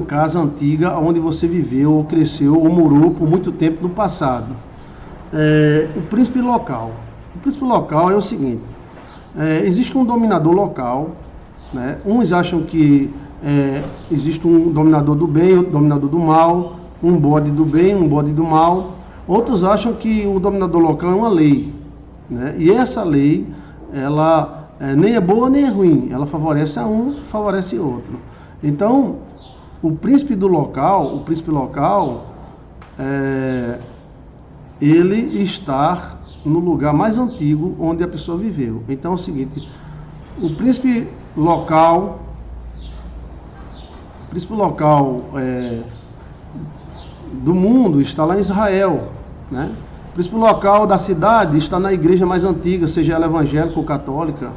casa antiga onde você viveu, ou cresceu, ou morou por muito tempo no passado. O príncipe local. O príncipe local é o seguinte: existe um dominador local, né? Uns acham que existe um dominador do bem, outro dominador do mal, um bode do bem, um bode do mal. Outros acham que o dominador local é uma lei, né? E essa lei, ela nem é boa nem é ruim, ela favorece a um, favorece outro. Então, o príncipe local, ele está no lugar mais antigo onde a pessoa viveu. Então é o seguinte: o príncipe local do mundo está lá em Israel, né? O príncipe local da cidade está na igreja mais antiga, seja ela evangélica ou católica,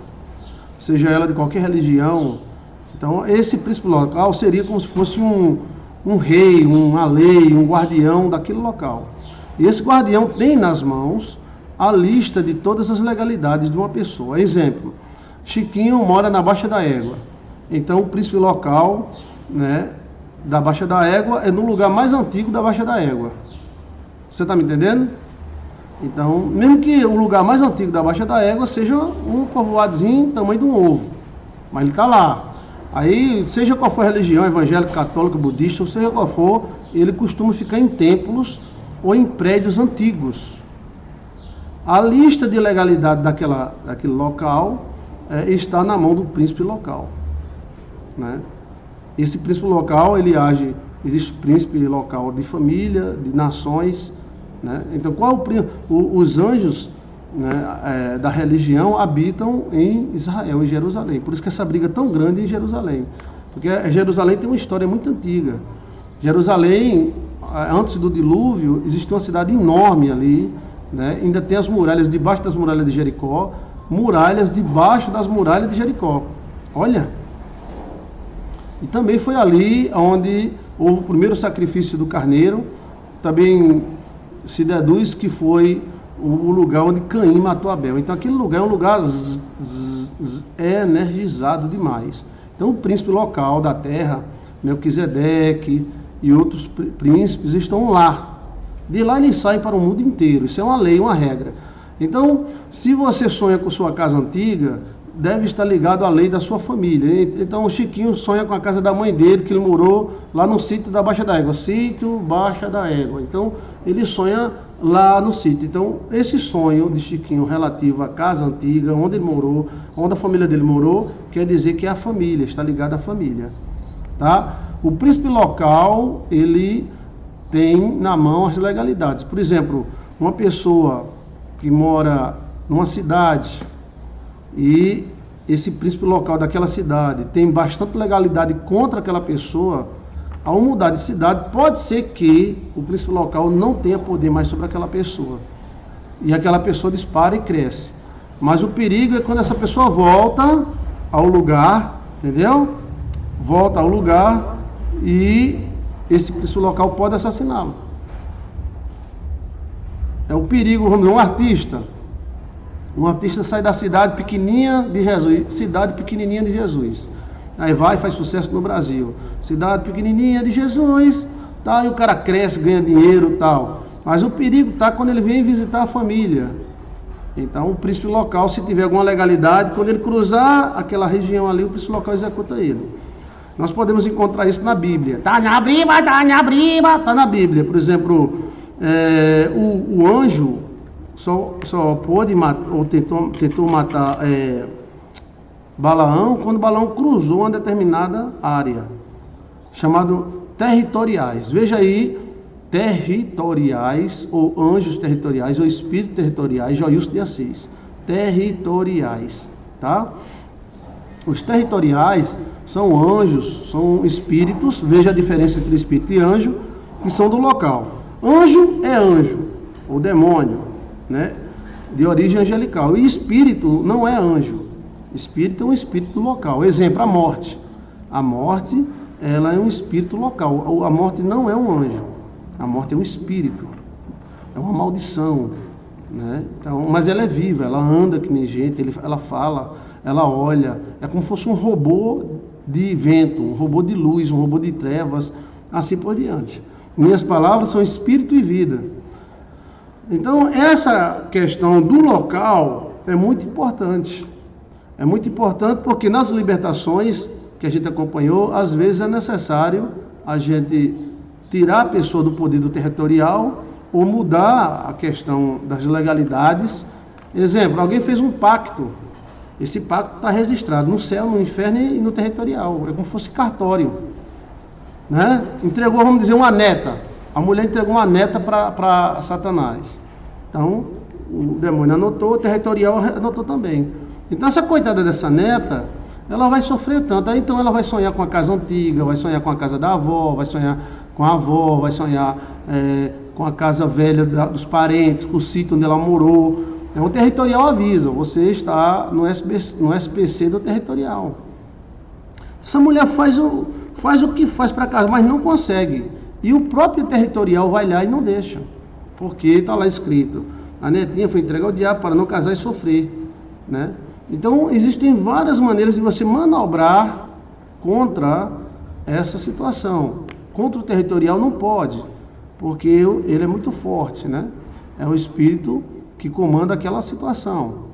seja ela de qualquer religião. Então, esse príncipe local seria como se fosse um rei, uma lei, um guardião daquele local. E esse guardião tem nas mãos a lista de todas as legalidades de uma pessoa. Exemplo: Chiquinho mora na Baixa da Égua. Então, o príncipe local, né, da Baixa da Égua é no lugar mais antigo da Baixa da Égua. Você está me entendendo? Então, mesmo que o lugar mais antigo da Baixa da Égua seja um povoadozinho tamanho de um ovo, mas ele está lá. Aí, seja qual for a religião, evangélica, católica, budista, ou seja qual for, ele costuma ficar em templos ou em prédios antigos. A lista de legalidade daquele local está na mão do príncipe local, né? Esse príncipe local, ele age, existe príncipe local de família, de nações, né? Então, os anjos, né, da religião habitam em Israel, em Jerusalém. Por isso que essa briga é tão grande em Jerusalém, porque Jerusalém tem uma história muito antiga. Jerusalém, antes do dilúvio, existe uma cidade enorme ali, né? Ainda tem as muralhas debaixo das muralhas de Jericó, muralhas debaixo das muralhas de Jericó. Olha! E também foi ali onde houve o primeiro sacrifício do carneiro. Também se deduz que foi o lugar onde Caim matou Abel. Então aquele lugar é um lugar energizado demais. Então o príncipe local da terra, Melquisedeque e outros príncipes estão lá. De lá eles saem para o mundo inteiro. Isso é uma lei, uma regra. Então, se você sonha com sua casa antiga, deve estar ligado à lei da sua família. Então o Chiquinho sonha com a casa da mãe dele, que ele morou lá no sítio da Baixa da Égua. Sítio Baixa da Égua. Então ele sonha lá no sítio. Então esse sonho de Chiquinho relativo à casa antiga, onde ele morou, onde a família dele morou, quer dizer que é a família, está ligado à família, tá? O príncipe local, ele tem na mão as legalidades. Por exemplo, uma pessoa que mora numa cidade e esse príncipe local daquela cidade tem bastante legalidade contra aquela pessoa, ao mudar de cidade, pode ser que o príncipe local não tenha poder mais sobre aquela pessoa. E aquela pessoa dispara e cresce. Mas o perigo é quando essa pessoa volta ao lugar, entendeu? Volta ao lugar e esse príncipe local pode assassiná-lo. É o perigo, vamos dizer, um artista sai da cidade pequenininha de Jesus, cidade pequenininha de Jesus. Aí vai e faz sucesso no Brasil. Cidade pequenininha de Jesus, tá? E o cara cresce, ganha dinheiro e tal. Mas o perigo está quando ele vem visitar a família. Então o príncipe local, se tiver alguma legalidade, quando ele cruzar aquela região ali, o príncipe local executa ele. Nós podemos encontrar isso na Bíblia. Está na Bíblia. Por exemplo, o anjo só pôde matar, ou tentou matar Balaão quando Balaão cruzou uma determinada área, chamado territoriais. Veja aí, territoriais, ou anjos territoriais, ou espíritos territoriais, Joilson de Assis. Territoriais, tá? Os territoriais são anjos, são espíritos, veja a diferença entre espírito e anjo, que são do local. Anjo é anjo, ou demônio, né? De origem angelical. E espírito não é anjo. Espírito é um espírito do local. Exemplo, a morte. A morte, ela é um espírito local. A morte não é um anjo. A morte é um espírito. É uma maldição, né? Então, mas ela é viva, ela anda que nem gente, ela fala, ela olha. É como se fosse um robô de vento, um robô de luz, um robô de trevas, assim por diante. Minhas palavras são espírito e vida. Então, essa questão do local é muito importante. É muito importante porque nas libertações que a gente acompanhou, às vezes é necessário a gente tirar a pessoa do poder do territorial ou mudar a questão das legalidades. Exemplo, alguém fez um pacto. Esse pacto está registrado no céu, no inferno e no territorial. É como se fosse cartório. Né? Entregou, vamos dizer, uma neta. A mulher entregou uma neta para Satanás. Então, o demônio anotou, o territorial anotou também. Então, essa coitada dessa neta, ela vai sofrer tanto. Aí, então, ela vai sonhar com a casa antiga, vai sonhar com a casa da avó, vai sonhar com a avó, vai sonhar com a casa velha dos parentes, com o sítio onde ela morou. Então, o territorial avisa, você está no SPC do territorial. Essa mulher faz o que faz para casa, mas não consegue. E o próprio territorial vai lá e não deixa. Porque está lá escrito, a netinha foi entregar ao diabo para não casar e sofrer. Né? Então, existem várias maneiras de você manobrar contra essa situação. Contra o territorial não pode, porque ele é muito forte. Né? É o espírito que comanda aquela situação.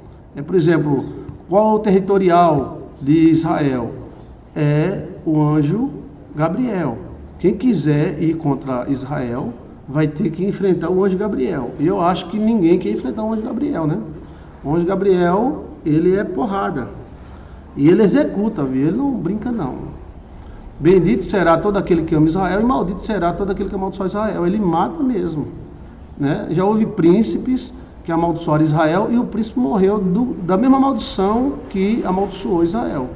Por exemplo, qual é o territorial de Israel? É o anjo Gabriel. Quem quiser ir contra Israel vai ter que enfrentar o anjo Gabriel. E eu acho que ninguém quer enfrentar o anjo Gabriel, né? O anjo Gabriel, ele é porrada. E ele executa, viu? Ele não brinca, não. Bendito será todo aquele que ama Israel e maldito será todo aquele que amaldiçoa Israel. Ele mata mesmo. Né? Já houve príncipes que amaldiçoaram Israel e o príncipe morreu da mesma maldição que amaldiçoou Israel.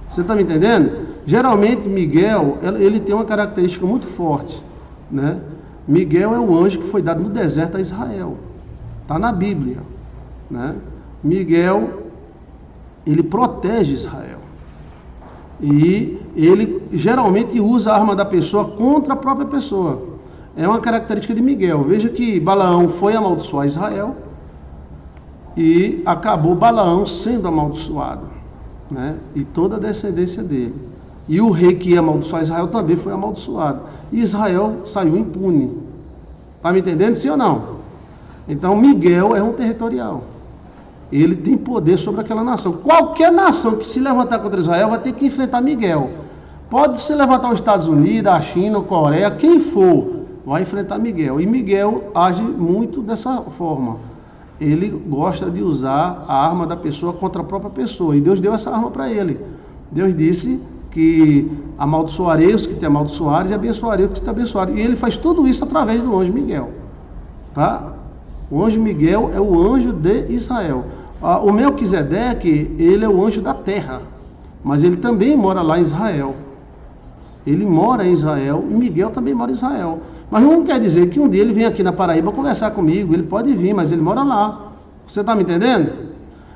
Você está me entendendo? Geralmente, Miguel, ele tem uma característica muito forte. Né? Miguel é o anjo que foi dado no deserto a Israel. Está na Bíblia. Né? Miguel, ele protege Israel. E ele geralmente usa a arma da pessoa contra a própria pessoa. É uma característica de Miguel. Veja que Balaão foi amaldiçoar Israel e acabou Balaão sendo amaldiçoado. Né? E toda a descendência dele. E o rei que ia amaldiçoar Israel também foi amaldiçoado. E Israel saiu impune. Está me entendendo, sim ou não? Então Miguel é um territorial. Ele tem poder sobre aquela nação. Qualquer nação que se levantar contra Israel vai ter que enfrentar Miguel. Pode se levantar os Estados Unidos, a China, a Coreia, quem for, vai enfrentar Miguel. E Miguel age muito dessa forma. Ele gosta de usar a arma da pessoa contra a própria pessoa. E Deus deu essa arma para ele. Deus disse que amaldiçoarei os que te amaldiçoares e abençoarei os que te abençoarem. E ele faz tudo isso através do anjo Miguel. Tá? O anjo Miguel é o anjo de Israel. O Melquisedeque, ele é o anjo da terra. Mas ele também mora lá em Israel. Ele mora em Israel e Miguel também mora em Israel. Mas não quer dizer que um dia ele vem aqui na Paraíba conversar comigo. Ele pode vir, mas ele mora lá. Você está me entendendo?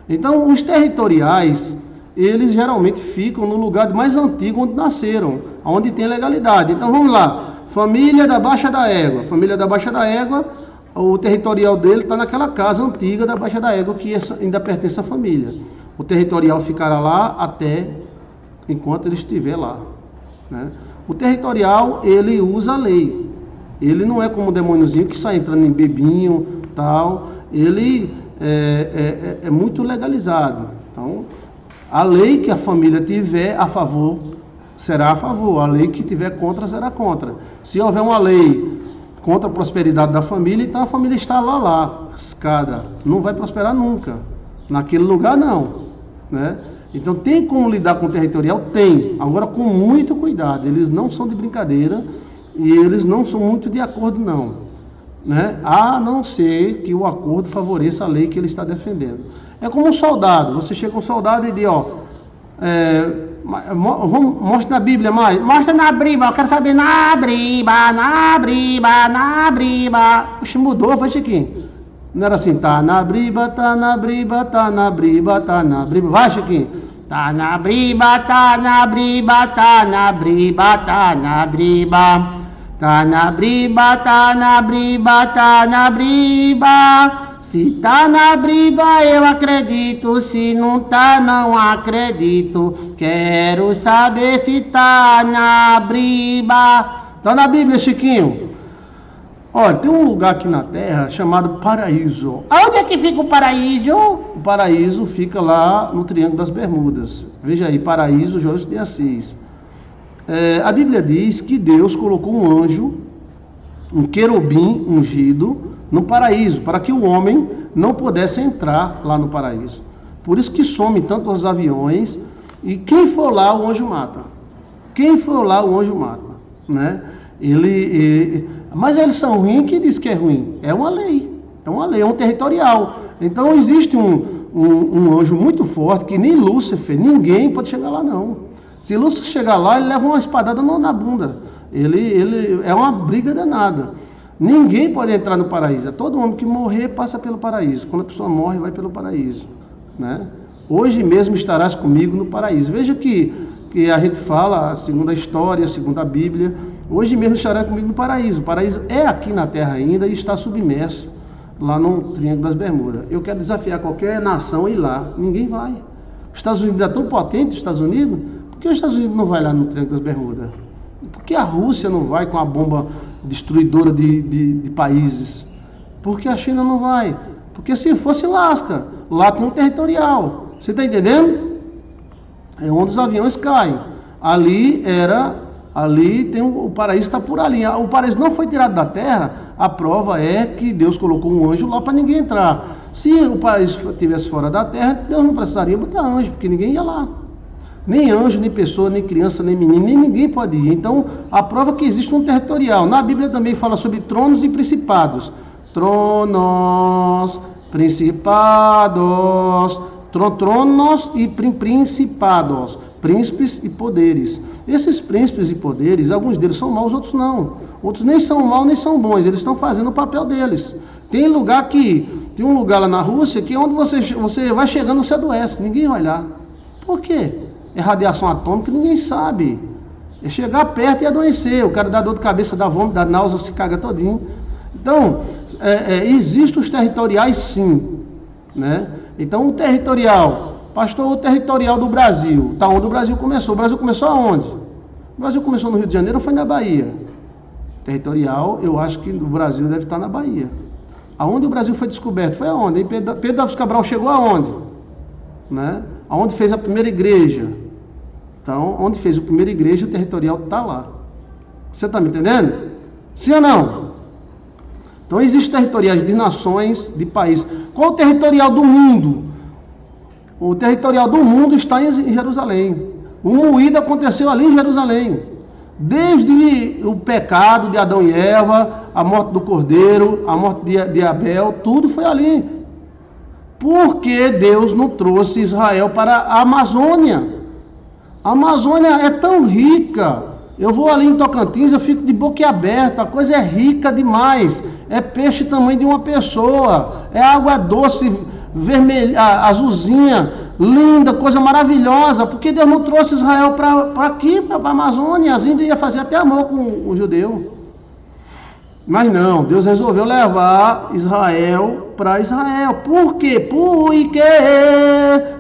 Então, os territoriais, eles geralmente ficam no lugar mais antigo onde nasceram, onde tem legalidade. Então, vamos lá. Família da Baixa da Égua. Família da Baixa da Égua, o territorial dele está naquela casa antiga da Baixa da Égua, que ainda pertence à família. O territorial ficará lá até enquanto ele estiver lá. Né? O territorial, ele usa a lei. Ele não é como o demôniozinho que sai entrando em bebinho, tal. Ele é muito legalizado. Então, a lei que a família tiver a favor, será a favor. A lei que tiver contra, será contra. Se houver uma lei contra a prosperidade da família, então a família está lá, lascada. Não vai prosperar nunca. Naquele lugar, não. Né? Então, tem como lidar com o territorial? Tem. Agora, com muito cuidado. Eles não são de brincadeira e eles não são muito de acordo, não. Né? A não ser que o acordo favoreça a lei que ele está defendendo. É como um soldado. Você chega com um soldado e diz, mostra na Bíblia mais. Mostra na Bíblia, eu quero saber na Bíblia, na Bíblia, na Bíblia. Oxe, mudou, foi Chiquinho. Não era assim, tá na Bíblia, tá na Bíblia, tá na Bíblia, tá na Bíblia. Vai, Chiquinho. Tá na Bíblia, tá na Bíblia, tá na Bíblia, tá na Bíblia. Tá na Bíblia, tá na Bíblia, tá na Bíblia. Se tá na Bíblia eu acredito, se não tá não acredito. Quero saber se tá na Bíblia. Tá na Bíblia, Chiquinho? Olha, tem um lugar aqui na Terra chamado Paraíso. Onde é que fica o Paraíso? O Paraíso fica lá no Triângulo das Bermudas. Veja aí, Paraíso, João de Assis. A Bíblia diz que Deus colocou um anjo, um querubim ungido, no paraíso, para que o homem não pudesse entrar lá no paraíso. Por isso que some tanto os aviões, e quem for lá, o anjo mata. Quem for lá, o anjo mata, né? Mas eles são ruins, quem diz que é ruim? É uma lei, é um territorial. Então existe um anjo muito forte, que nem Lúcifer, ninguém pode chegar lá não. Se Lúcifer chegar lá, ele leva uma espadada na bunda. Ele é uma briga danada. Ninguém pode entrar no paraíso. Todo homem que morrer passa pelo paraíso. Quando a pessoa morre, vai pelo paraíso, né? Hoje mesmo estarás comigo no paraíso. Veja que a gente fala, segundo a história, segundo a Bíblia, hoje mesmo estarás comigo no paraíso. O paraíso é aqui na terra ainda e está submerso lá no Triângulo das Bermudas. Eu quero desafiar qualquer nação a ir lá. Ninguém vai. Os Estados Unidos é tão potente, os Estados Unidos, por que os Estados Unidos não vai lá no Triângulo das Bermudas? Por que a Rússia não vai com a bomba destruidora de países? Por que a China não vai? Porque se fosse lasca, lá tem um territorial. Você está entendendo? É onde os aviões caem. Ali tem o paraíso, está por ali. O paraíso não foi tirado da terra. A prova é que Deus colocou um anjo lá para ninguém entrar. Se o paraíso estivesse fora da terra, Deus não precisaria botar anjo, porque ninguém ia lá. Nem anjo, nem pessoa, nem criança, nem menino, nem ninguém pode ir. Então, a prova é que existe um territorial. Na Bíblia também fala sobre tronos e principados. Tronos, principados, tronos e principados. Príncipes e poderes. Esses príncipes e poderes, alguns deles são maus, outros não. Outros nem são maus, nem são bons. Eles estão fazendo o papel deles. Tem um lugar lá na Rússia que onde você vai chegando, você adoece. Ninguém vai lá. Por quê? É radiação atômica, ninguém sabe. É chegar perto e adoecer. O cara dá dor de cabeça, dá vômito, dá náusea, se caga todinho. Então, existem os territoriais sim, né? Então, o territorial, pastor, o territorial do Brasil, tá onde o Brasil começou. O Brasil começou aonde? O Brasil começou no Rio de Janeiro ou foi na Bahia? Territorial, eu acho que o Brasil deve estar na Bahia. Aonde o Brasil foi descoberto? Foi aonde? Pedro Alves Cabral chegou aonde? Né? Aonde fez a primeira igreja? Então, onde fez a primeira igreja, o territorial está lá. Você está me entendendo? Sim ou não? Então, existem territoriais de nações, de países. Qual o territorial do mundo? O territorial do mundo está em Jerusalém. O moído aconteceu ali em Jerusalém. Desde o pecado de Adão e Eva, a morte do Cordeiro, a morte de Abel, tudo foi ali. Porque Deus não trouxe Israel para a Amazônia? A Amazônia é tão rica. Eu vou ali em Tocantins, eu fico de boca aberta. A coisa é rica demais. É peixe tamanho de uma pessoa. É água doce, vermelha, azulzinha, linda, coisa maravilhosa. Porque Deus não trouxe Israel para aqui, para a Amazônia. As índias iam fazer até amor com o judeu. Mas não, Deus resolveu levar Israel para Israel. Por quê?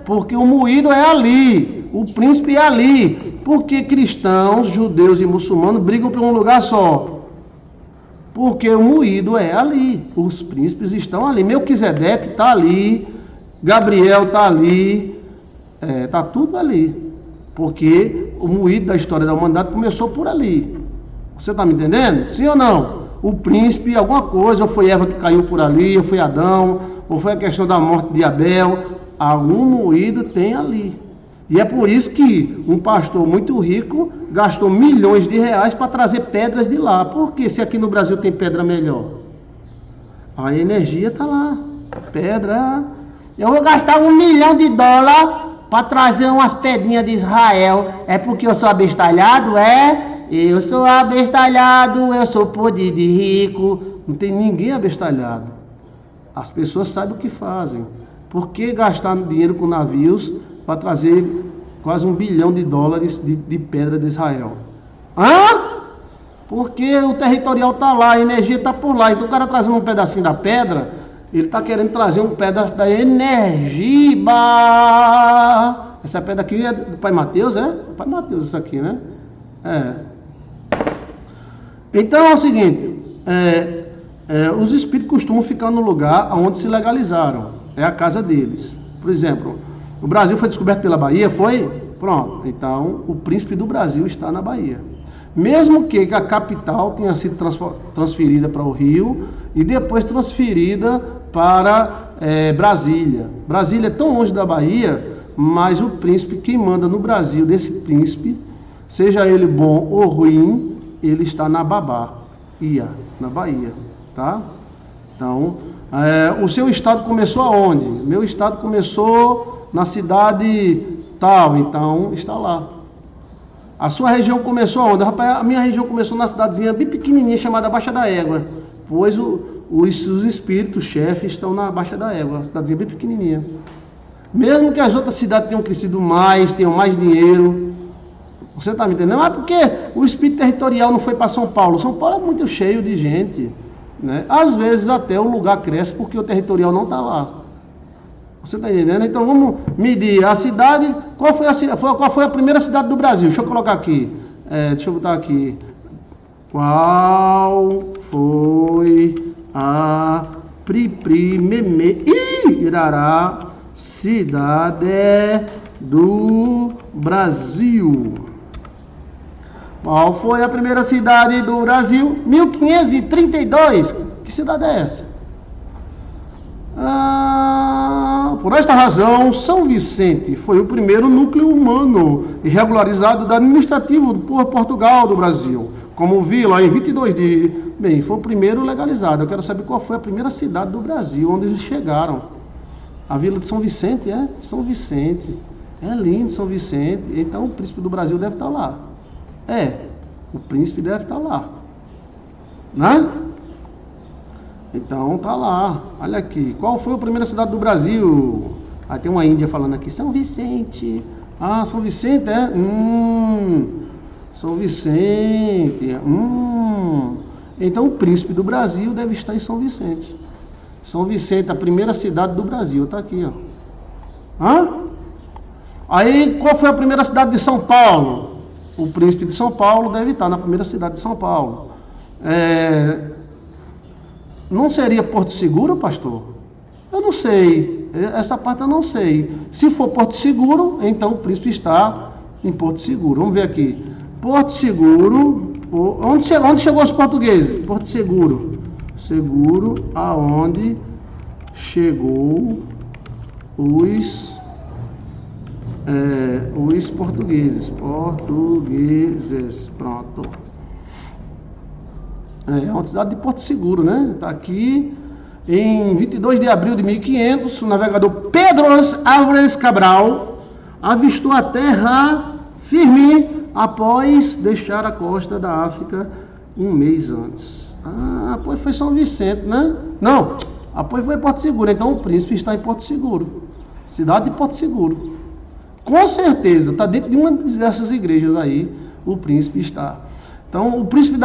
Porque o moído é ali, o príncipe é ali. Porque cristãos, judeus e muçulmanos brigam por um lugar só? Porque o moído é ali, os príncipes estão ali. Melquisedeque está ali, Gabriel está ali, está tudo ali. Porque o moído da história da humanidade começou por ali. Você está me entendendo? Sim ou não? O príncipe, alguma coisa, ou foi Eva que caiu por ali, ou foi Adão, ou foi a questão da morte de Abel, algum moído tem ali. E é por isso que um pastor muito rico gastou milhões de reais para trazer pedras de lá. Por quê? Se aqui no Brasil tem pedra melhor? A energia está lá, pedra. Eu vou gastar $1 milhão para trazer umas pedrinhas de Israel. É porque eu sou abestalhado? Eu sou abestalhado, eu sou podre de rico. Não tem ninguém abestalhado. As pessoas sabem o que fazem. Por que gastar dinheiro com navios para trazer quase $1 bilhão de pedra de Israel? Porque o territorial está lá, a energia está por lá. Então o cara trazendo um pedacinho da pedra, ele está querendo trazer um pedaço da energia. Essa pedra aqui é do Pai Mateus, é? Do Pai Mateus isso aqui, né? É. Então é o seguinte, os espíritos costumam ficar no lugar onde se legalizaram. É a casa deles. Por exemplo, o Brasil foi descoberto pela Bahia, foi? Pronto. Então, o príncipe do Brasil está na Bahia. Mesmo que a capital tenha sido transferida para o Rio e depois transferida para Brasília. Brasília é tão longe da Bahia, mas o príncipe, quem manda no Brasil desse príncipe, seja ele bom ou ruim, ele está na Bahia, na Bahia, tá? Então, o seu estado começou aonde? Meu estado começou na cidade tal, então está lá. A sua região começou aonde? Rapaz, a minha região começou na cidadezinha bem pequenininha chamada Baixa da Égua, pois os espíritos chefes estão na Baixa da Égua, uma cidadezinha bem pequenininha. Mesmo que as outras cidades tenham crescido mais, tenham mais dinheiro, você está me entendendo? Mas porque o espírito territorial não foi para São Paulo? São Paulo é muito cheio de gente, né? Às vezes até o lugar cresce porque o territorial não está lá. Você está entendendo? Então vamos medir a cidade. Qual foi a primeira cidade do Brasil? Deixa eu colocar aqui. Deixa eu botar aqui. Qual foi a primeira cidade do Brasil? Qual foi a primeira cidade do Brasil? 1532. Que cidade é essa? Por esta razão, São Vicente foi o primeiro núcleo humano e regularizado do administrativo por Portugal do Brasil. Como vi lá em 22 de... Bem, foi o primeiro legalizado. Eu quero saber qual foi a primeira cidade do Brasil, onde eles chegaram. A vila de São Vicente, é? São Vicente. É lindo São Vicente. Então o príncipe do Brasil deve estar lá. O príncipe deve estar lá. Né? Então tá lá. Olha aqui. Qual foi a primeira cidade do Brasil? Aí tem uma índia falando aqui. São Vicente. São Vicente, é? São Vicente. Então o príncipe do Brasil deve estar em São Vicente. São Vicente, a primeira cidade do Brasil. Tá aqui, ó. Aí qual foi a primeira cidade de São Paulo? O príncipe de São Paulo deve estar na primeira cidade de São Paulo. Não seria Porto Seguro, pastor? Eu não sei. Essa parte eu não sei. Se for Porto Seguro, então o príncipe está em Porto Seguro. Vamos ver aqui. Porto Seguro. Onde chegou os portugueses? Porto Seguro. Seguro aonde chegou os portugueses. Pronto. É uma cidade de Porto Seguro, né? Está aqui. Em 22 de abril de 1500, o navegador Pedro Álvares Cabral avistou a terra firme após deixar a costa da África um mês antes. Pois foi São Vicente, né? Não, pois foi Porto Seguro. Então o príncipe está em Porto Seguro. Cidade de Porto Seguro. Com certeza, está dentro de uma dessas igrejas aí, o príncipe está. Então, o príncipe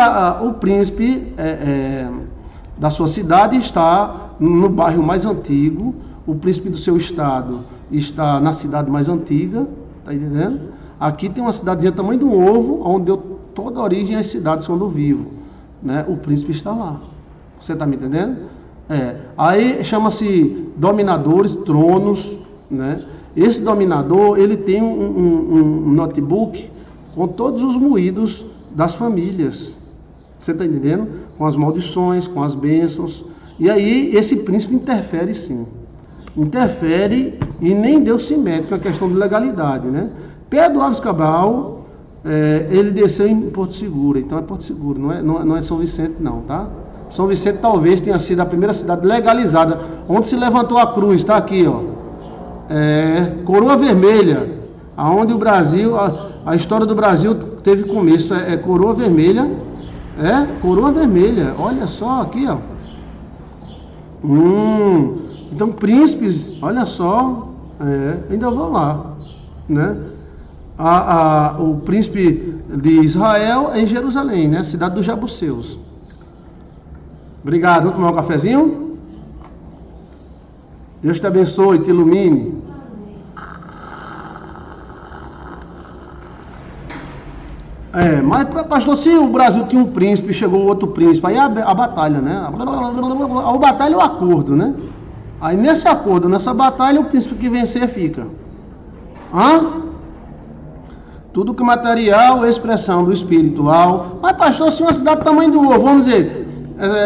da sua cidade está no bairro mais antigo, o príncipe do seu estado está na cidade mais antiga, tá entendendo? Aqui tem uma cidadezinha tamanho de um ovo, onde deu toda a origem às cidades quando vivo, né? O príncipe está lá. Você está me entendendo? Aí chama-se dominadores, tronos, né? Esse dominador, ele tem um notebook com todos os moídos das famílias. Você está entendendo? Com as maldições, com as bênçãos. E aí esse príncipe interfere sim. Interfere e nem Deus se mete com a questão de legalidade, né? Pedro Álvares Cabral, ele desceu em Porto Seguro. Então é Porto Seguro, não é São Vicente não, tá? São Vicente talvez tenha sido a primeira cidade legalizada, onde se levantou a cruz, está aqui, ó. Coroa Vermelha, aonde o Brasil, a história do Brasil teve começo, Coroa Vermelha, Coroa Vermelha, olha só aqui, ó. Então príncipes, olha só, ainda vão lá, né? O príncipe de Israel é em Jerusalém, né? Cidade dos Jabuseus. Obrigado, vamos tomar um cafezinho? Deus te abençoe, te ilumine. Mas pastor, se o Brasil tinha um príncipe, chegou outro príncipe, aí a batalha, né? A batalha é o acordo, né? Aí nesse acordo, nessa batalha, o príncipe que vencer fica. Tudo que material é expressão do espiritual. Mas pastor, se uma cidade do tamanho do ovo, vamos dizer,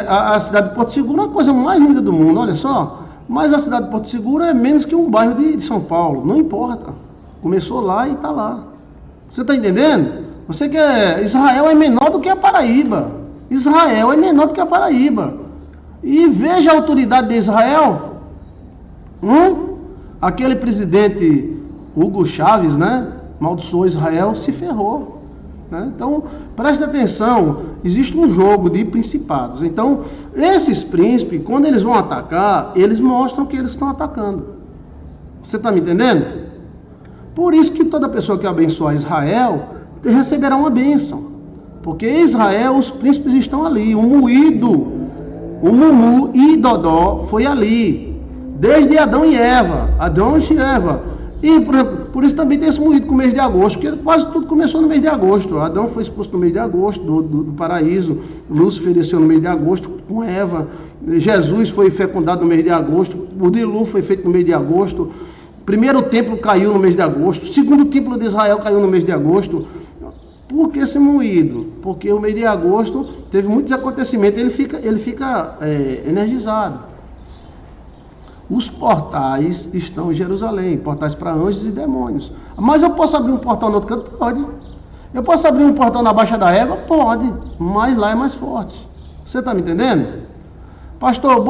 a cidade de Porto Seguro é a coisa mais linda do mundo, olha só. Mas a cidade de Porto Seguro é menos que um bairro de São Paulo, não importa. Começou lá e está lá. Você está entendendo? Você quer... Israel é menor do que a Paraíba. Israel é menor do que a Paraíba. E veja a autoridade de Israel. Aquele presidente Hugo Chávez, né? Maldiçoou Israel, se ferrou. Né? Então, preste atenção, existe um jogo de principados. Então, esses príncipes, quando eles vão atacar, eles mostram que eles estão atacando. Você está me entendendo? Por isso que toda pessoa que abençoar Israel receberá uma bênção. Porque Israel, os príncipes estão ali. O moído, o Mumu e Dodó foi ali. Desde Adão e Eva. Adão e Eva. E por isso também tem esse moído com o mês de agosto, porque quase tudo começou no mês de agosto. Adão foi expulso no mês de agosto do paraíso, Lúcifer desceu no mês de agosto com Eva, Jesus foi fecundado no mês de agosto, o dilúvio foi feito no mês de agosto, primeiro templo caiu no mês de agosto, segundo templo de Israel caiu no mês de agosto. Por que esse moído? Porque o mês de agosto teve muitos acontecimentos, ele fica energizado. Os portais estão em Jerusalém, portais para anjos e demônios. Mas eu posso abrir um portal no outro canto? Pode. Eu posso abrir um portal na Baixa da Égua? Pode, mas lá é mais forte. Você está me entendendo? Pastor,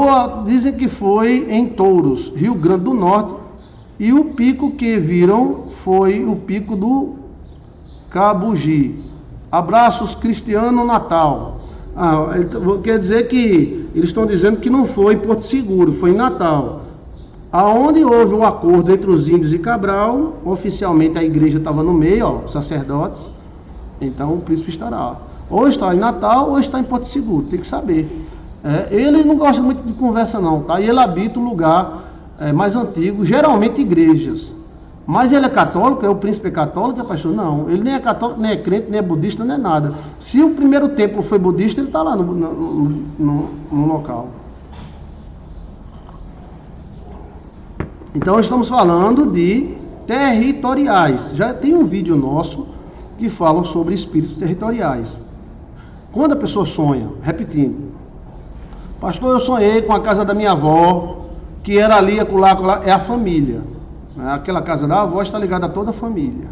dizem que foi em Touros, Rio Grande do Norte, e o pico que viram foi o pico do Cabugi. Abraços, Cristiano Natal. Quer dizer que eles estão dizendo que não foi em Porto Seguro, foi em Natal. Aonde houve um acordo entre os índios e Cabral, oficialmente a igreja estava no meio, sacerdotes, então o príncipe estará. Ou está em Natal, ou está em Porto Seguro, tem que saber. Ele não gosta muito de conversa não, tá? E ele habita um lugar mais antigo, geralmente igrejas. Mas ele é católico, o príncipe é católico, pastor? Não, ele nem é católico, nem é crente, nem é budista, nem é nada. Se o primeiro templo foi budista, ele está lá no local. Então estamos falando de territoriais. Já tem um vídeo nosso que fala sobre espíritos territoriais. Quando a pessoa sonha, repetindo, pastor, eu sonhei com a casa da minha avó, que era ali, acolá, é a família. Aquela casa da avó está ligada a toda a família.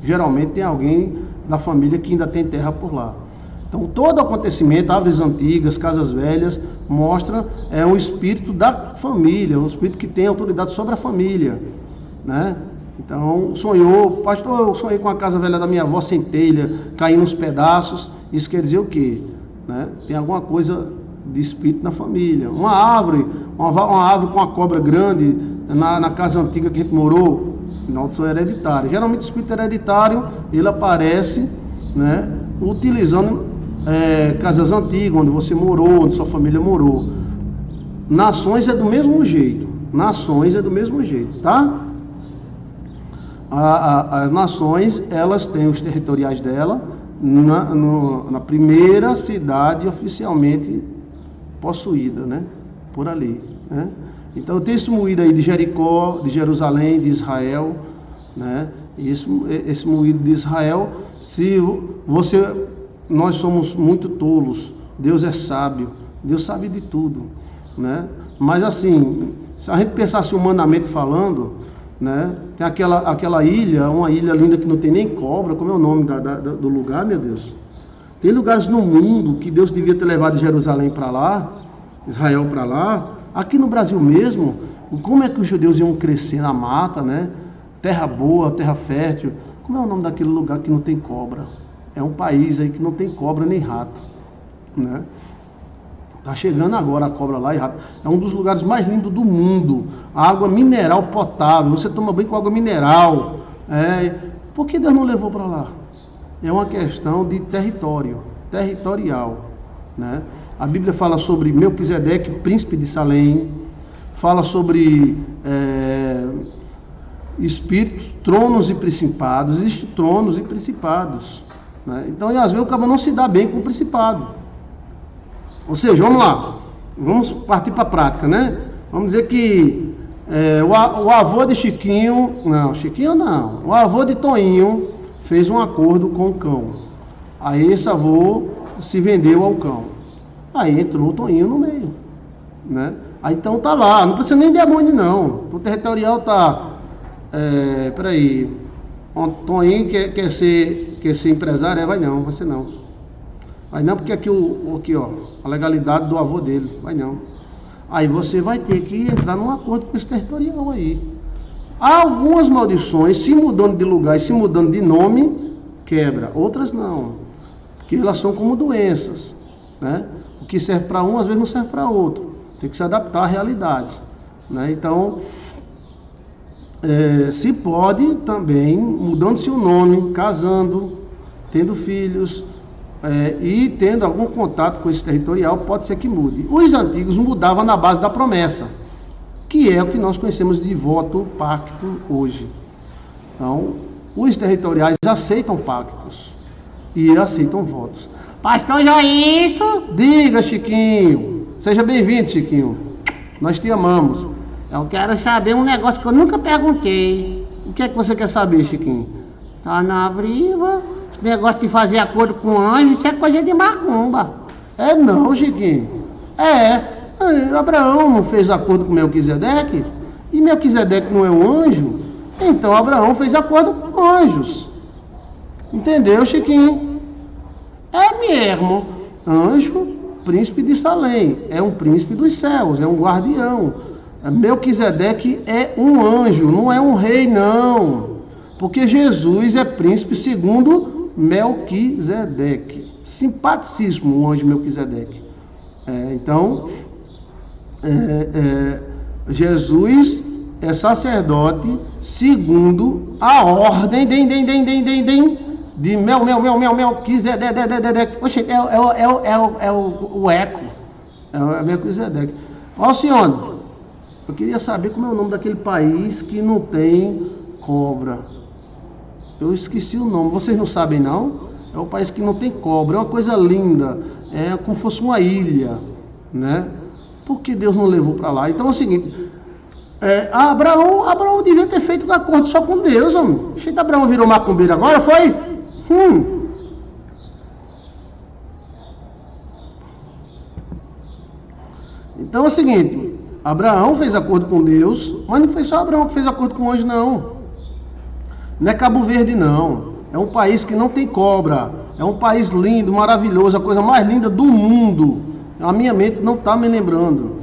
Geralmente tem alguém da família que ainda tem terra por lá. Então todo acontecimento, árvores antigas, casas velhas, mostra um espírito da família, um espírito que tem autoridade sobre a família, né? Então sonhou, pastor, eu sonhei com a casa velha da minha avó sem telha, caindo nos pedaços. Isso quer dizer o quê? Né? Tem alguma coisa de espírito na família. Uma árvore com uma cobra grande na casa antiga que a gente morou, maldição hereditária. Geralmente o espírito hereditário, ele aparece, né, utilizando casas antigas, onde você morou, onde sua família morou. Nações é do mesmo jeito. Nações é do mesmo jeito, tá? As nações, elas têm os territoriais dela na primeira cidade oficialmente possuída, né? Por ali, né? Então tem esse moído aí de Jericó, de Jerusalém, de Israel, né? Esse moído de Israel, nós somos muito tolos, Deus é sábio, Deus sabe de tudo, né? Mas assim, se a gente pensasse humanamente falando, né? Tem aquela ilha, uma ilha linda que não tem nem cobra, como é o nome do lugar, meu Deus? Tem lugares no mundo que Deus devia ter levado de Jerusalém para lá, Israel para lá. Aqui no Brasil mesmo, como é que os judeus iam crescer na mata, né? Terra boa, terra fértil. Como é o nome daquele lugar que não tem cobra? É um país aí que não tem cobra nem rato, né? Tá chegando agora a cobra lá e rato. É um dos lugares mais lindos do mundo. A água mineral potável. Você toma banho com água mineral. Por que Deus não levou para lá? É uma questão de territorial, né? A Bíblia fala sobre Melquisedeque, príncipe de Salém. Fala sobre espíritos, tronos e principados. Existem tronos e principados. né? Então, e às vezes o cara não se dá bem com o principado. Ou seja, vamos lá, vamos partir para a prática, né? Vamos dizer que o avô de Chiquinho não, o avô de Toinho fez um acordo com o cão. Aí esse avô se vendeu ao cão. Aí entrou o Toinho no meio, né? Aí então tá lá, não precisa nem de demônio não. O territorial tá, peraí, o Toinho quer ser empresário, vai ser não. Vai não, porque aqui a legalidade do avô dele, vai não. Aí você vai ter que entrar num acordo com esse territorial aí. Há algumas maldições, se mudando de lugar e se mudando de nome, quebra. Outras não, porque elas são como doenças, né? O que serve para um, às vezes não serve para outro. Tem que se adaptar à realidade, né? Então, se pode também, mudando-se o nome, casando, tendo filhos, e tendo algum contato com esse territorial, pode ser que mude. Os antigos mudavam na base da promessa, que é o que nós conhecemos de voto, pacto hoje. Então, os territoriais aceitam pactos e aceitam votos. Pastor Joilson, diga, Chiquinho. Seja bem-vindo, Chiquinho. Nós te amamos. Eu quero saber um negócio que eu nunca perguntei. O que é que você quer saber, Chiquinho? Tá na briga. Esse negócio de fazer acordo com anjo, isso é coisa de macumba. Não, Chiquinho. Abraão não fez acordo com Melquisedeque? E Melquisedeque não é um anjo? Então Abraão fez acordo com anjos. Entendeu, Chiquinho? É mesmo. Anjo, príncipe de Salém. É um príncipe dos céus, é um guardião. Melquisedeque é um anjo, não é um rei, não. Porque Jesus é príncipe segundo Melquisedeque. Simpaticíssimo o anjo Melquisedeque. Então, Jesus é sacerdote segundo a ordem de Melquisedeque. Oxe, o eco. É Melquisedeque. Alcione, eu queria saber como é o nome daquele país que não tem cobra. Eu esqueci o nome, vocês não sabem não? É um país que não tem cobra, é uma coisa linda, é como se fosse uma ilha, né? Por que Deus não levou para lá? Então é o seguinte, Abraão devia ter feito um acordo só com Deus, homem. Cheio de Abraão virou macumbeiro agora, foi? Então é o seguinte, Abraão fez acordo com Deus, mas não foi só Abraão que fez acordo com o anjo, não. Não é Cabo Verde, não. É um país que não tem cobra. É um país lindo, maravilhoso, a coisa mais linda do mundo. A minha mente não está me lembrando.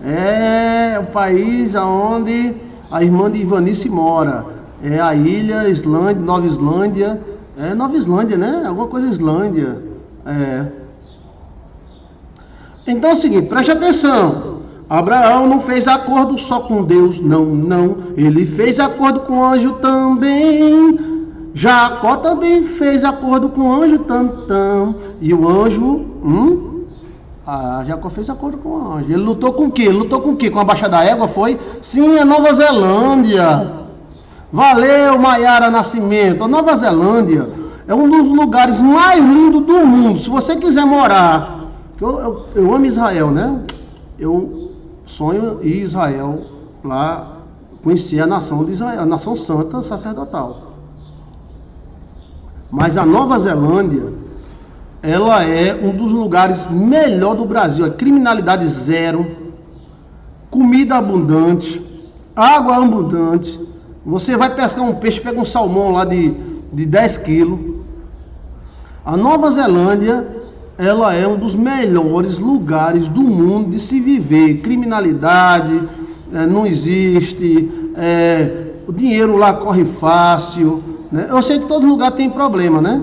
É o país onde a irmã de Ivanice mora. É a ilha Islândia, Nova Islândia. É Nova Islândia, né? Alguma coisa Islândia. Então é o seguinte, preste atenção. Abraão não fez acordo só com Deus, não. Ele fez acordo com o anjo também. Jacó também fez acordo com o anjo, e o anjo, Jacó fez acordo com o anjo. Ele lutou com o quê? Com a Baixa da Égua, foi? Sim, a Nova Zelândia. Valeu, Maiara Nascimento. A Nova Zelândia é um dos lugares mais lindos do mundo. Se você quiser morar, eu amo Israel, né? Eu sonho em Israel, lá, conhecer a nação de Israel, a nação santa sacerdotal. Mas a Nova Zelândia, ela é um dos lugares melhor do Brasil. Criminalidade zero, comida abundante, água abundante. Você vai pescar um peixe, pega um salmão lá de 10 quilos. A Nova Zelândia, ela é um dos melhores lugares do mundo de se viver. Criminalidade não existe, o dinheiro lá corre fácil, né? Eu sei que todo lugar tem problema, né?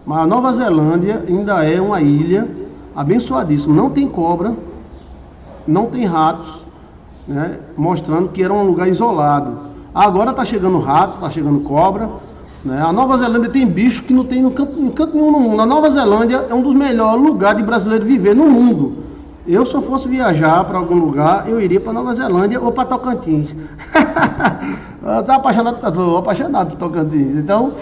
Mas a Nova Zelândia ainda é uma ilha abençoadíssima. Não tem cobra, não tem ratos, né? Mostrando que era um lugar isolado. Agora está chegando rato, está chegando cobra, né? A Nova Zelândia tem bicho que não tem em canto nenhum no mundo. A Nova Zelândia é um dos melhores lugares de brasileiro viver no mundo. Eu, se eu fosse viajar para algum lugar, eu iria para Nova Zelândia ou para Tocantins. Eu estou apaixonado por Tocantins. Então,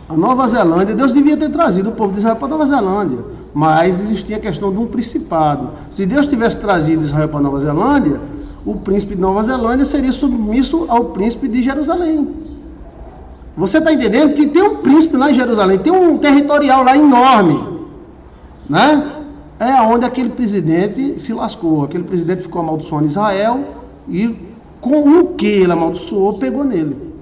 A Nova Zelândia, Deus devia ter trazido o povo de Israel para Nova Zelândia, mas existia a questão de um principado. Se Deus tivesse trazido Israel para Nova Zelândia, o príncipe de Nova Zelândia seria submisso ao príncipe de Jerusalém. Você está entendendo que tem um príncipe lá em Jerusalém, tem um territorial lá enorme, né? É onde aquele presidente se lascou. Aquele presidente ficou amaldiçoando Israel e com o que ele amaldiçoou, pegou nele.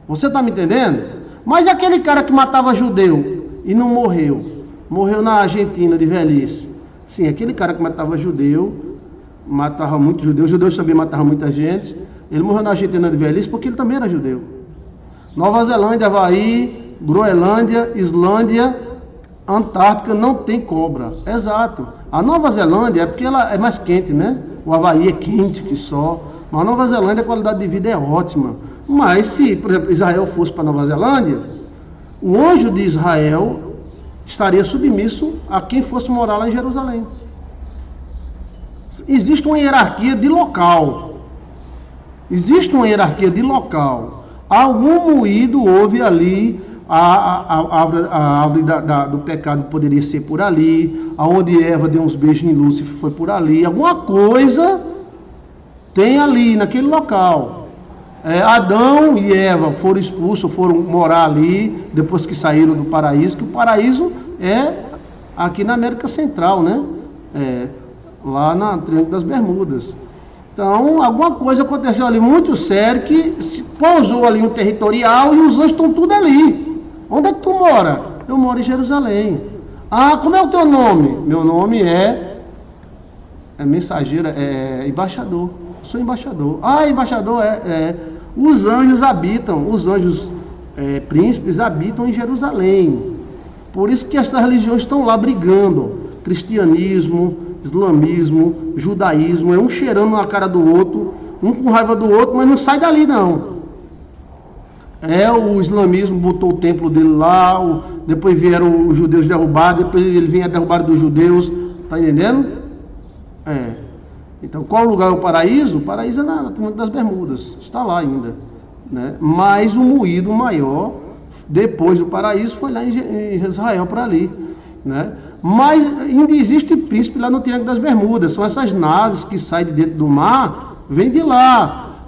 Você está me entendendo? Mas aquele cara que matava judeu e não morreu, morreu na Argentina de velhice. Sim, aquele cara que matava judeu, matava muitos judeus, os judeus também matavam muita gente. Ele morreu na Argentina de velhice porque ele também era judeu. Nova Zelândia, Havaí, Groenlândia, Islândia, Antártica não tem cobra. Exato. A Nova Zelândia é porque ela é mais quente, né? O Havaí é quente que só. Mas a Nova Zelândia, a qualidade de vida é ótima. Mas se, por exemplo, Israel fosse para a Nova Zelândia, o anjo de Israel estaria submisso a quem fosse morar lá em Jerusalém. Existe uma hierarquia de local. Existe uma hierarquia de local. Algum moído houve ali, a árvore do pecado poderia ser por ali, aonde Eva deu uns beijos em Lúcifer foi por ali, alguma coisa tem ali, naquele local. Adão e Eva foram expulsos, foram morar ali, depois que saíram do paraíso, que o paraíso é aqui na América Central, né? Lá na Triângulo das Bermudas. Então, alguma coisa aconteceu ali muito sério, que se pousou ali um territorial e os anjos estão tudo ali. Onde é que tu mora? Eu moro em Jerusalém. Ah, como é o teu nome? Meu nome é mensageiro, embaixador. Sou embaixador. Ah, embaixador Os anjos habitam, os anjos príncipes habitam em Jerusalém. Por isso que essas religiões estão lá brigando. Cristianismo, islamismo, judaísmo, é um cheirando na cara do outro, um com raiva do outro, mas não sai dali não. O islamismo botou o templo dele lá, depois vieram os judeus derrubar, depois ele vinha derrubar dos judeus, tá entendendo? Então, qual lugar é o paraíso? O paraíso é na Triângulo das Bermudas, está lá ainda, né? Mas o moído maior, depois do paraíso, foi lá em Israel, para ali, né? Mas ainda existe príncipe lá no Triângulo das Bermudas, são essas naves que saem de dentro do mar, vêm de lá,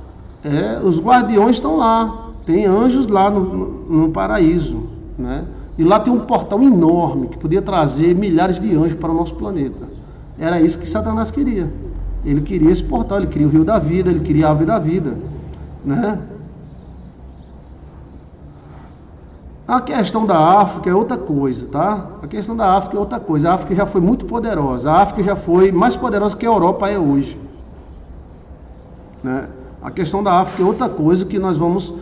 os guardiões estão lá, tem anjos lá no paraíso, né? E lá tem um portal enorme, que podia trazer milhares de anjos para o nosso planeta. Era isso que Satanás queria. Ele queria esse portal, ele queria o rio da vida, ele queria a árvore da vida, né? A questão da África é outra coisa, tá? A questão da África é outra coisa. A África já foi muito poderosa. A África já foi mais poderosa que a Europa é hoje, né? A questão da África é outra coisa, que nós vamos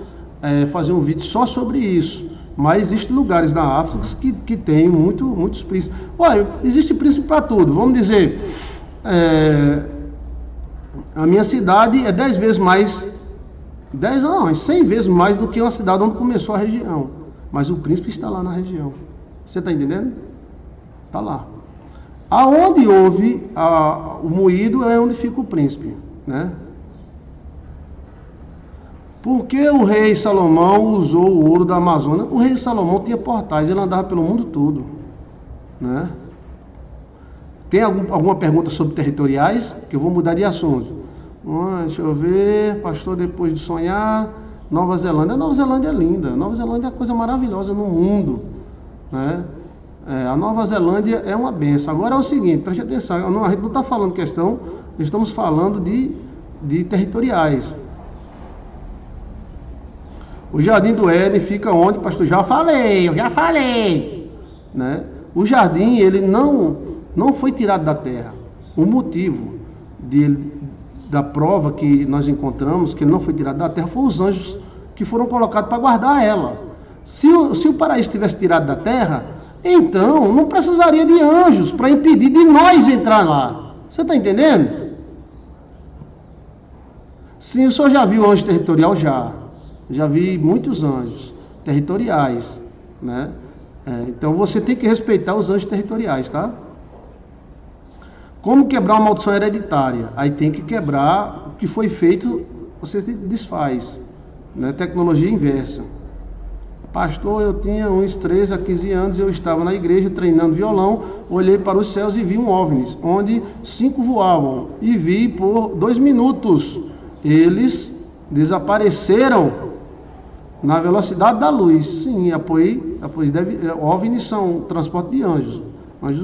fazer um vídeo só sobre isso. Mas existem lugares na África que tem muitos príncipes. Olha, existe príncipe para tudo. Vamos dizer, a minha cidade é 10 vezes mais, 100 vezes mais do que uma cidade onde começou a região. Mas o príncipe está lá na região. Você está entendendo? Está lá. Aonde houve o moído é onde fica o príncipe, né? Por que o rei Salomão usou o ouro da Amazônia? O rei Salomão tinha portais, ele andava pelo mundo todo, né? Tem alguma pergunta sobre territoriais? Que eu vou mudar de assunto. Deixa eu ver, pastor, depois de sonhar... Nova Zelândia é linda. Nova Zelândia é a coisa maravilhosa no mundo, né? A Nova Zelândia é uma benção. Agora é o seguinte, preste atenção, a gente não está falando questão, estamos falando de territoriais. O Jardim do Éden fica onde, pastor? Eu já falei, né? O jardim, ele não foi tirado da terra. O motivo da prova que nós encontramos, que ele não foi tirado da terra, foram os anjos que foram colocados para guardar ela. Se o paraíso tivesse tirado da terra, então não precisaria de anjos para impedir de nós entrar lá. Você está entendendo? Sim, o senhor já viu anjo territorial? Já vi muitos anjos territoriais, né? Então você tem que respeitar os anjos territoriais, tá? Como quebrar uma maldição hereditária? Aí tem que quebrar o que foi feito, você desfaz, né? Tecnologia inversa. Pastor, eu tinha uns 13 a 15 anos, eu estava na igreja treinando violão, olhei para os céus e vi um OVNI, onde 5 voavam, e vi por 2 minutos. Eles desapareceram na velocidade da luz. Sim, OVNIs são transporte de anjos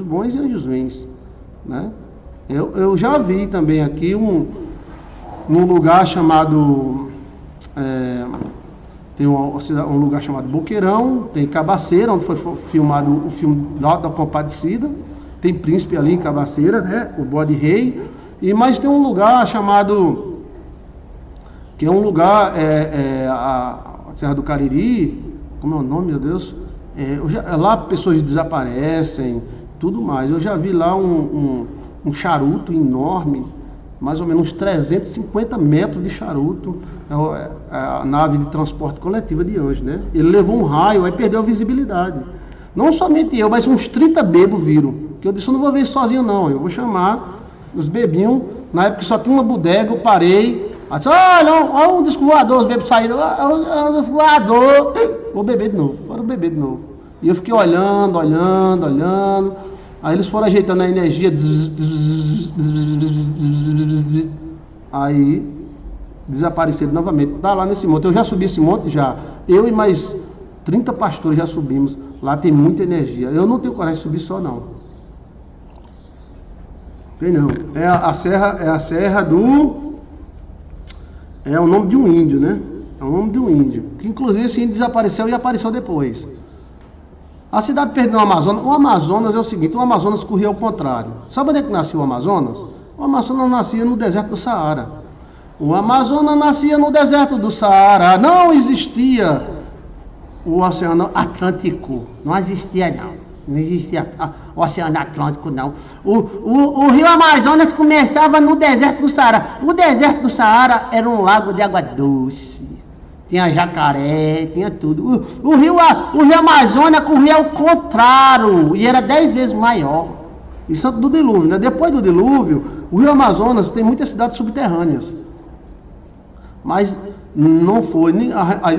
bons e anjos ruins, né? Eu já vi também aqui num lugar chamado... tem um lugar chamado Boqueirão, tem Cabaceira, onde foi filmado o filme da Compadecida, tem Príncipe ali em Cabaceira, né? O Bode Rei, mas tem um lugar chamado, que é um lugar, a Serra do Cariri, como é o nome, meu Deus? Lá pessoas desaparecem, tudo mais. Eu já vi lá um charuto enorme, mais ou menos uns 350 metros de charuto, a nave de transporte coletiva de anjos, né? Ele levou um raio, aí perdeu a visibilidade. Não somente eu, mas uns 30 bebos viram. Que eu disse, eu não vou ver isso sozinho não, eu vou chamar os bebinhos. Na época só tinha uma bodega, eu parei. Aí disse, olha o disco voador, os bebos saíram, o disco voador. Vou beber de novo, foram beber de novo. E eu fiquei olhando. Aí eles foram ajeitando a energia. Aí desapareceram novamente. Tá lá nesse monte. Eu já subi esse monte já. Eu e mais 30 pastores já subimos. Lá tem muita energia. Eu não tenho coragem de subir só não. Tem não. É a serra do... É o nome de um índio, né? É o nome de um índio. Que inclusive esse índio desapareceu e apareceu depois. A cidade perdeu o Amazonas. O Amazonas é o seguinte, o Amazonas corria ao contrário. Sabe onde é que nasceu o Amazonas? O Amazonas nascia no deserto do Saara. O Amazonas nascia no deserto do Saara. Não existia o Oceano Atlântico. Não existia, não. Não existia o Oceano Atlântico, não. O rio Amazonas começava no deserto do Saara. O deserto do Saara era um lago de água doce. Tinha jacaré, tinha tudo. O rio Amazonas corria ao contrário e era 10 vezes maior. Isso do dilúvio, né? Depois do dilúvio, o rio Amazonas tem muitas cidades subterrâneas. Mas não foi,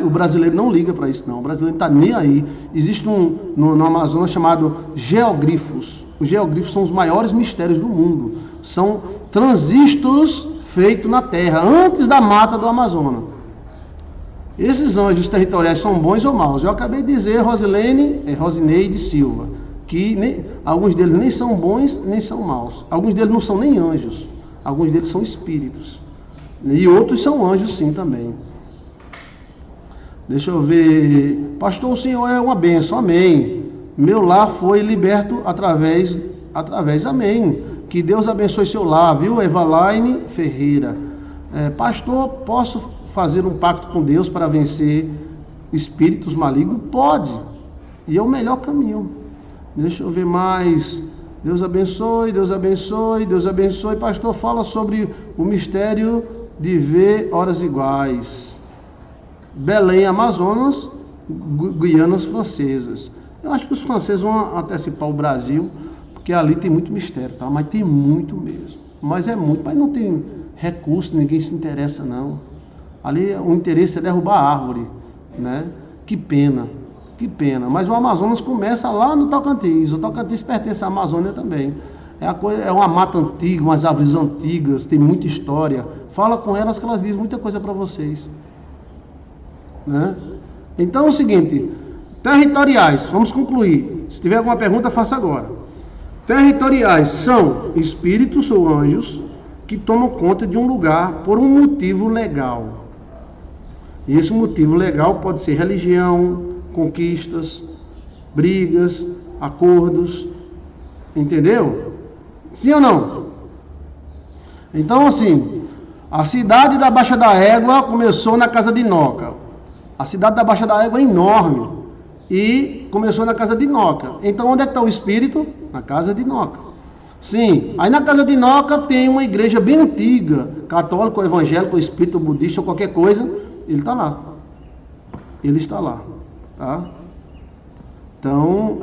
o brasileiro não liga para isso não, o brasileiro não está nem aí. Existe no Amazonas chamado geoglifos. Os geoglifos são os maiores mistérios do mundo. São transistores feitos na terra, antes da mata do Amazonas. Esses anjos territoriais são bons ou maus? Eu acabei de dizer, Rosineide Silva, que alguns deles nem são bons, nem são maus. Alguns deles não são nem anjos, alguns deles são espíritos. E outros são anjos sim também. Deixa eu ver. Pastor, o Senhor é uma bênção, amém. Meu lar foi liberto através, amém. Que Deus abençoe seu lar, viu? Evaline Ferreira. Pastor, posso fazer um pacto com Deus para vencer espíritos malignos? Pode. E é o melhor caminho. Deixa eu ver mais. Deus abençoe, Deus abençoe, Deus abençoe. Pastor, fala sobre o mistério de ver horas iguais. Belém, Amazonas, Guianas Francesas. Eu acho que os franceses vão antecipar o Brasil, porque ali tem muito mistério, tá? Mas tem muito mesmo. Mas é muito, mas não tem recurso, ninguém se interessa não. Ali o interesse é derrubar a árvore, né? Que pena. Mas o Amazonas começa lá no Tocantins. O Tocantins pertence à Amazônia também. É uma mata antiga, umas árvores antigas, tem muita história. Fala com elas que elas dizem muita coisa para vocês. Né? Então é o seguinte, territoriais, vamos concluir. Se tiver alguma pergunta, faça agora. Territoriais são espíritos ou anjos que tomam conta de um lugar por um motivo legal. E esse motivo legal pode ser religião, conquistas, brigas, acordos, entendeu? Sim ou não? Então assim, a cidade da Baixa da Égua começou na casa de Noca. A cidade da Baixa da Égua é enorme e começou na casa de Noca. Então onde é que está o espírito? Na casa de Noca. Sim, aí na casa de Noca tem uma igreja bem antiga, católico, evangélico, espírito, budista ou qualquer coisa, ele está lá. Ele está lá, tá? Então,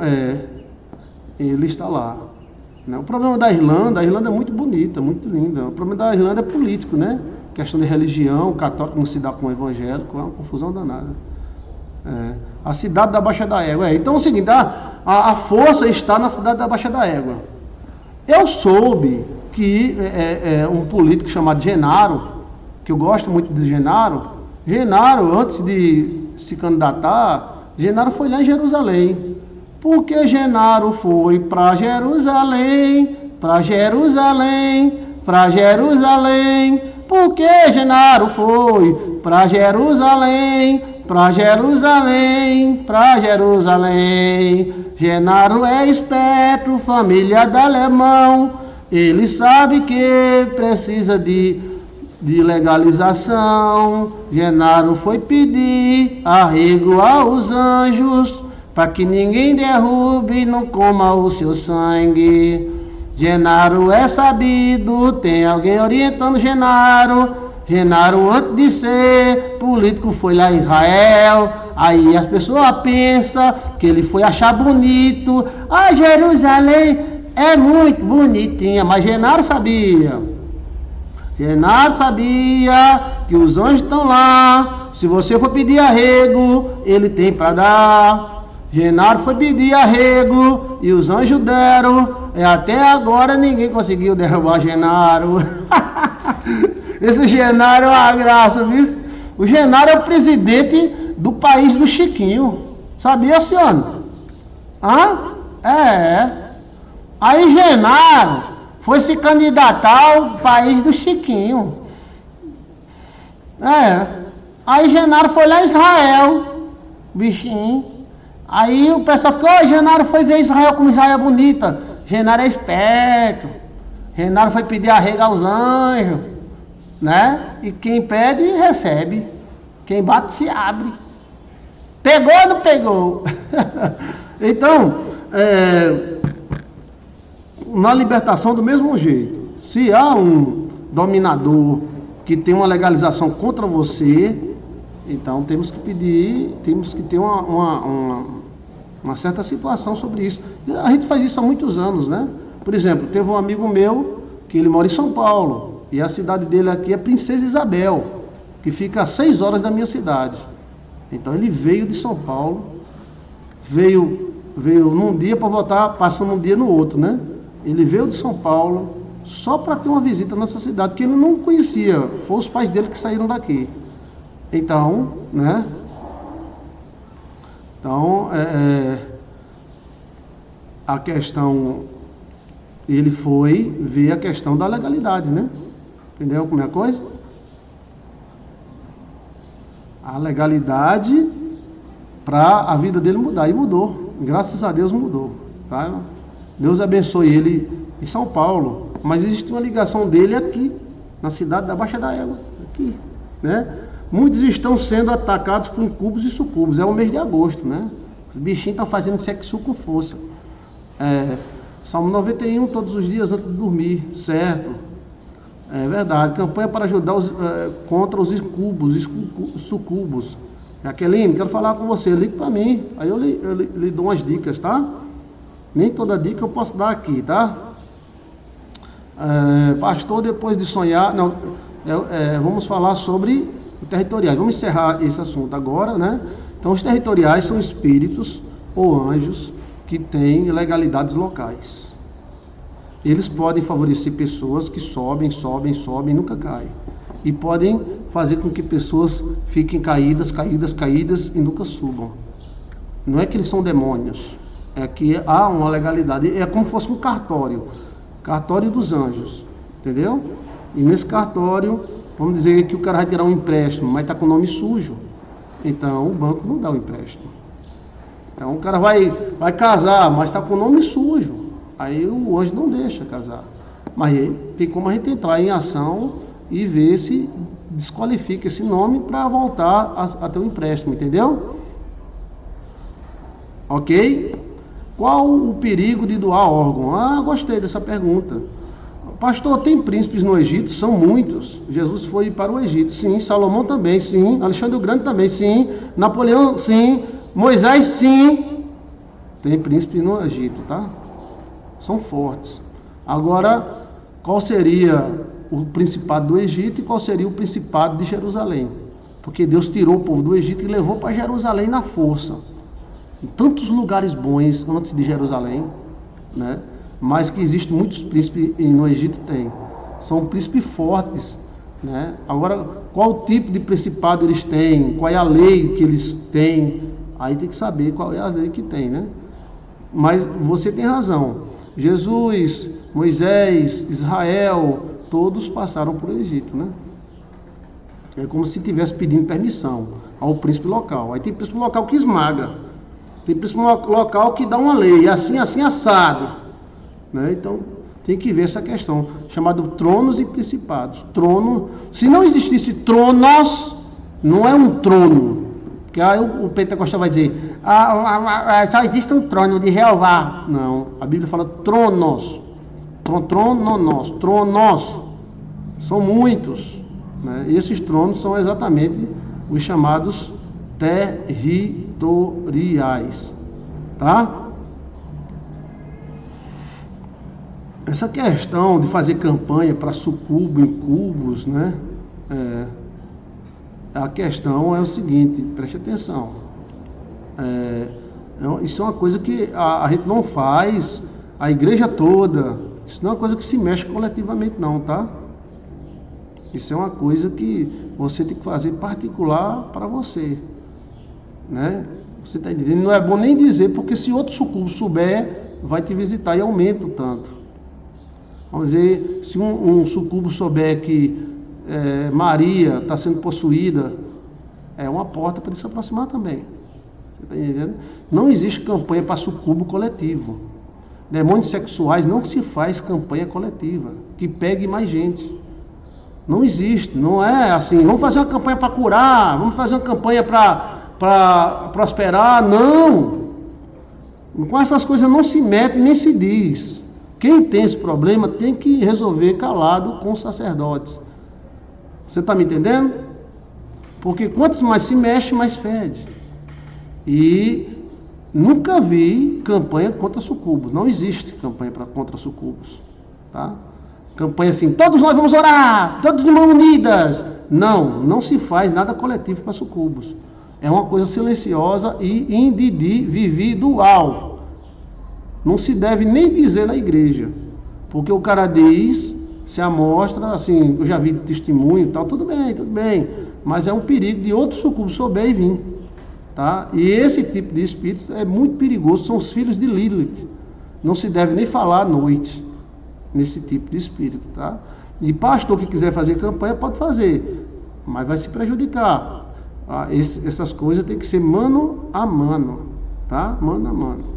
ele está lá. O problema da Irlanda, a Irlanda é muito bonita, muito linda. O problema da Irlanda é político, né? Questão de religião, o católico não se dá com o evangélico, é uma confusão danada. A cidade da Baixa da Égua. Então é o seguinte, a força está na cidade da Baixa da Égua. Eu soube que um político chamado Genaro, que eu gosto muito de Genaro, antes de se candidatar, Genaro foi lá em Jerusalém. Porque Genaro foi para Jerusalém, para Jerusalém, para Jerusalém. Porque Genaro foi para Jerusalém, para Jerusalém, para Jerusalém. Genaro é esperto, família de alemão. Ele sabe que precisa de legalização. Genaro foi pedir arrego aos anjos, para que ninguém derrube e não coma o seu sangue. Genaro é sabido, tem alguém orientando Genaro. Genaro, antes de ser político, foi lá em Israel. Aí as pessoas pensam que ele foi achar bonito. Jerusalém é muito bonitinha, mas Genaro sabia. Genaro sabia que os anjos estão lá. Se você for pedir arrego, ele tem para dar. Genaro foi pedir arrego e os anjos deram. E até agora ninguém conseguiu derrubar Genaro. Esse Genaro é uma graça, viu? O Genaro é o presidente do país do Chiquinho. Sabia, senhor? Aí Genaro foi se candidatar ao país do Chiquinho. Aí Genaro foi lá em Israel. Bichinho. Aí o pessoal ficou, Genaro foi ver Israel, como Israel é bonita. Genaro é esperto. Genaro foi pedir arrego aos anjos, né? E quem pede, recebe. Quem bate, se abre. Pegou ou não pegou? Então, na libertação do mesmo jeito. Se há um dominador que tem uma legalização contra você, então temos que pedir, temos que ter uma certa situação sobre isso. A gente faz isso há muitos anos, né? Por exemplo, teve um amigo meu que ele mora em São Paulo e a cidade dele aqui é Princesa Isabel, que fica a 6 horas da minha cidade. Então ele veio de São Paulo, veio num dia para voltar, passando um dia no outro, né? Ele veio de São Paulo só para ter uma visita nessa cidade, que ele não conhecia, foram os pais dele que saíram daqui. Então, né? Então, a questão, ele foi ver a questão da legalidade, né? Entendeu como é a coisa? A legalidade para a vida dele mudar, e mudou, graças a Deus mudou, tá? Deus abençoe ele em São Paulo, mas existe uma ligação dele aqui, na cidade da Baixa da Égua, aqui, né? Muitos estão sendo atacados por incubos e sucubos. É o mês de agosto, né? Os bichinhos estão fazendo sexo com força. Salmo 91, todos os dias antes de dormir, certo? É verdade. Campanha para ajudar contra os incubos, sucubos. Jaqueline, quero falar com você. Ligue para mim. Aí eu lhe dou umas dicas, tá? Nem toda dica eu posso dar aqui, tá? Pastor, depois de sonhar... Não, vamos falar sobre... territoriais. Vamos encerrar esse assunto agora, né? Então, os territoriais são espíritos ou anjos que têm legalidades locais. Eles podem favorecer pessoas que sobem e nunca caem. E podem fazer com que pessoas fiquem caídas e nunca subam. Não é que eles são demônios, é que há uma legalidade. É como se fosse um cartório dos anjos, entendeu? E nesse cartório, vamos dizer que o cara vai tirar um empréstimo, mas está com o nome sujo. Então, o banco não dá o empréstimo. Então, o cara vai casar, mas está com o nome sujo. Aí o anjo não deixa casar. Mas aí, tem como a gente entrar em ação e ver se desqualifica esse nome para voltar a ter um empréstimo, entendeu? Ok? Qual o perigo de doar órgão? Gostei dessa pergunta. Pastor, tem príncipes no Egito? São muitos. Jesus foi para o Egito, sim. Salomão também, sim. Alexandre o Grande também, sim. Napoleão, sim. Moisés, sim. Tem príncipes no Egito, tá? São fortes. Agora, qual seria o principado do Egito e qual seria o principado de Jerusalém? Porque Deus tirou o povo do Egito e levou para Jerusalém na força. Em tantos lugares bons antes de Jerusalém, né? Mas que existem muitos príncipes, e no Egito tem. São príncipes fortes, né? Agora, qual tipo de principado eles têm? Qual é a lei que eles têm? Aí tem que saber qual é a lei que tem, né? Mas você tem razão. Jesus, Moisés, Israel, todos passaram por Egito, né? É como se estivesse pedindo permissão ao príncipe local. Aí tem príncipe local que esmaga. Tem príncipe local que dá uma lei, assim, assim, assado. Né? Então, tem que ver essa questão, chamado tronos e principados. Trono, se não existisse tronos, não é um trono. Porque aí o pentecostal vai dizer, só existe um trono de Jeová. Não, a Bíblia fala tronos. Tronos. São muitos. Né? E esses tronos são exatamente os chamados territoriais. Tá? Essa questão de fazer campanha para sucubo em cubos, né? A questão é o seguinte, preste atenção. Isso é uma coisa que a gente não faz, a igreja toda. Isso não é uma coisa que se mexe coletivamente, não, tá? Isso é uma coisa que você tem que fazer particular para você, né? Você está entendendo? Não é bom nem dizer, porque se outro sucubo souber, vai te visitar e aumenta o tanto. Vamos dizer, se um sucubo souber que Maria está sendo possuída, é uma porta para ele se aproximar também. Você está entendendo? Não existe campanha para sucubo coletivo. Demônios sexuais não se faz campanha coletiva, que pegue mais gente. Não existe, não é assim, vamos fazer uma campanha para curar, vamos fazer uma campanha para prosperar, não. Com essas coisas não se mete nem se diz. Quem tem esse problema tem que resolver calado com os sacerdotes. Você está me entendendo? Porque quanto mais se mexe, mais fede. E nunca vi campanha contra sucubos. Não existe campanha contra sucubos. Tá? Campanha assim, todos nós vamos orar, todos de mãos unidas. Não se faz nada coletivo para sucubos. É uma coisa silenciosa e individual. Não se deve nem dizer na igreja, porque o cara diz, se amostra, assim, eu já vi testemunho e tal, tudo bem, mas é um perigo de outro sucubo souber e vir, tá? E esse tipo de espírito é muito perigoso, são os filhos de Lilith, não se deve nem falar à noite, nesse tipo de espírito, tá? E pastor que quiser fazer campanha, pode fazer, mas vai se prejudicar. Essas coisas tem que ser mano a mano, tá? Mano a mano.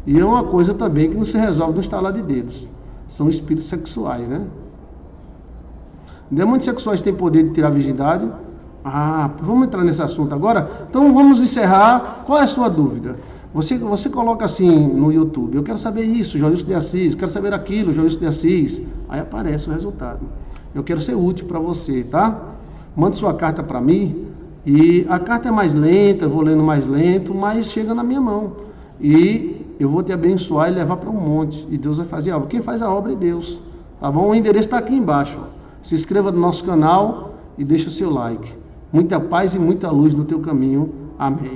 E é uma coisa também que não se resolve no estalar de dedos. São espíritos sexuais, né? Demônios sexuais têm poder de tirar a virgindade? Vamos entrar nesse assunto agora? Então vamos encerrar. Qual é a sua dúvida? Você coloca assim no YouTube, eu quero saber isso, Joilson de Assis, quero saber aquilo, Joilson de Assis. Aí aparece o resultado. Eu quero ser útil para você, tá? Manda sua carta para mim. E a carta é mais lenta, eu vou lendo mais lento, mas chega na minha mão. E eu vou te abençoar e levar para um monte. E Deus vai fazer a obra. Quem faz a obra é Deus. Tá bom? O endereço está aqui embaixo. Se inscreva no nosso canal e deixa o seu like. Muita paz e muita luz no teu caminho. Amém.